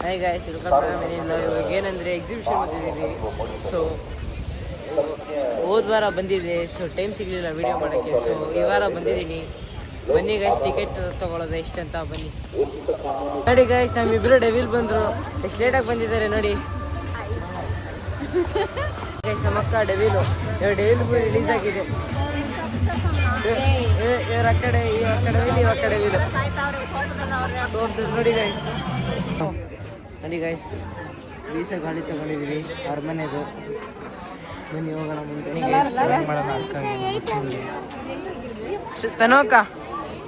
Hi guys, ಇವಾಗ ಏನಂದರೆ exhibition ಬಂದಿದ್ದೀವಿ. ಸೊ ಹೋದ ವಾರ ಬಂದಿದೆ, ಸೊ ಟೈಮ್ ಸಿಗಲಿಲ್ಲ ವೀಡಿಯೋ ಮಾಡೋಕ್ಕೆ. ಸೊ ಈ ವಾರ ಬಂದಿದ್ದೀನಿ. ಬನ್ನಿ ಗಾಯ್ಸ್, ಟಿಕೆಟ್ ತೊಗೊಳ್ಳೋದು ಎಷ್ಟು ಅಂತ ಬನ್ನಿ ನೋಡಿ ಗಾಯ್ಸ್. ನಮ್ಮಿಬ್ಬರು ಡೆವಿಲ್ ಬಂದರು, ಎಷ್ಟು ಲೇಟಾಗಿ ಬಂದಿದ್ದಾರೆ ನೋಡಿ ಗಾಯ್ಸ್. ನಮ್ಮ ಅಕ್ಕ ಡೆವಿಲು, ಇವಾಗ ಡೆವಿಲ್ ರಿಲೀಸ್ ಆಗಿದೆ. ಇವ್ರ ಕಡೆ ವೀಲು ತೋರ್ದು ನೋಡಿ ಗಾಯ್ಸ್. ನೋಡಿ ಗಾಯ್ಸ್, ಬೀಸ ಗಾಡಿ ತಗೊಂಡಿದ್ದೀವಿ ಅರಮನೆದು. ಬನ್ನಿ ಹೋಗೋಣ ಮುಂದೆ. ಮಾಡೋಣ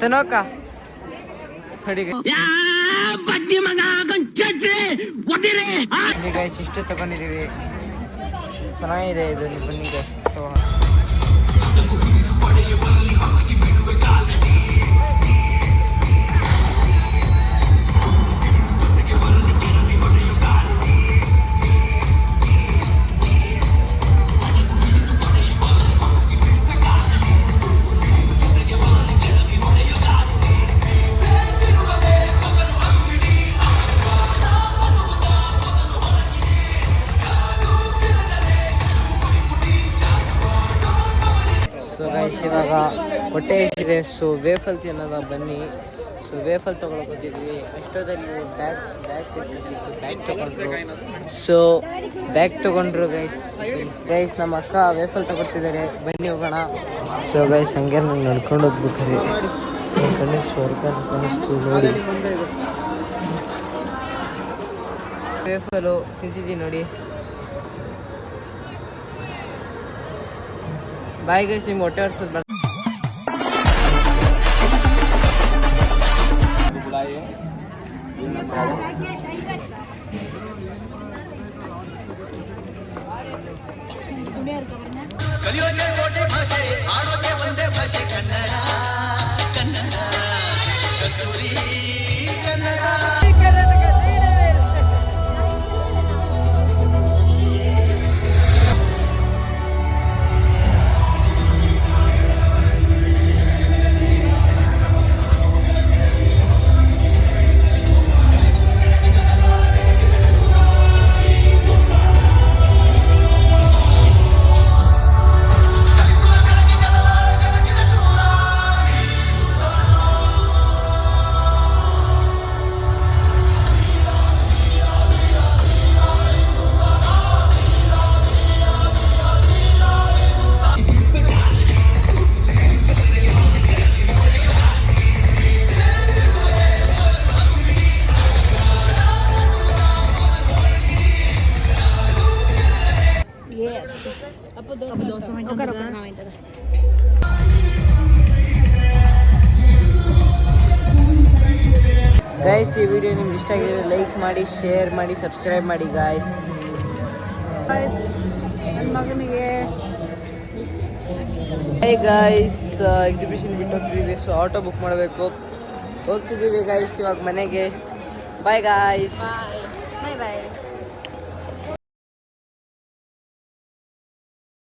ತನೋಕ ನೋಡಿ ಗಾಯ್ಸ್, ಇಷ್ಟು ತಗೊಂಡಿದ್ದೀವಿ. ಚೆನ್ನಾಗಿದೆ ಇದು. ಬನ್ನಿ ಗಾಯ್ಸ್ ತಗೋಣ. ಸೊ ಗೈಸ್, ಇವಾಗ ಹೊಟ್ಟೆ ಇದೆ. ಸೊ ವೇಫಲ್ ತಿನ್ನೋದ ಬನ್ನಿ. ಸೊ ವೇಫಲ್ ತೊಗೊಳಕ್ಕೆ ಹೋಗಿದ್ವಿ. ಅಷ್ಟೊಂದಲ್ಲಿ ಬ್ಯಾಗ್ ತೊಗೊಂಡ್ರು. ಸೊ ಬ್ಯಾಗ್ ತೊಗೊಂಡ್ರು ಗೈಸ್. ನಮ್ಮ ಅಕ್ಕ ವೇಫಲ್ ತಗೊಳ್ತಿದ್ದಾರೆ, ಬನ್ನಿ ಹೋಗೋಣ. ಸೊ ಗೈಸ್, ಹಂಗೆ ನಂಗೆ ನಡ್ಕೊಂಡು ಹೋಗ್ಬೇಕಾರೆ ನನ್ನ ಕಣ್ಣಿಗೆ ಸ್ವರ್ಗ ಕಾಣಿಸ್ತು ನೋಡಿ. ವೇಫಲು ತಿಂತಿದ್ದೀವಿ ನೋಡಿ. ಬಾಯ್ ಗೈಸ್, ನಿಮ್ಮ ಹೊಟ್ಟೆ ಹೊರ್ಸೋದು ಬೇಡ. ಕಲಿಯೋಕೆ ಕೋಟೆ ಭಾಷೆ, ಆಡೋಕೆ ಒಂದೇ ಭಾಷೆ ಕನ್ನಡ. ಕನ್ನಡ ಕಸ್ತೂರಿ ಕನ್ನಡ. ಗೈಸ್, ಈ ವಿಡಿಯೋ ನಿಮ್ಗೆ ಇಷ್ಟ ಆಗಿದ್ರೆ ಲೈಕ್ ಮಾಡಿ, ಶೇರ್ ಮಾಡಿ, ಸಬ್ಸ್ಕ್ರೈಬ್ ಮಾಡಿ ಗಾಯ್ಸ್. ನನ್ನ ಮಗನಿಗೆ ಹೇ ಗಾಯ್ಸ್, ಎಕ್ಸಿಬಿಷನ್ ಬಿಟ್ಟು ಹೋಗ್ತಿದ್ದೀವಿ. ಸೊ ಆಟೋ ಬುಕ್ ಮಾಡಬೇಕು, ಹೋಗ್ತಿದ್ದೀವಿ ಗಾಯ್ಸ್ ಇವಾಗ ಮನೆಗೆ. Bye guys. ಬಾಯ್ ಬಾಯ್.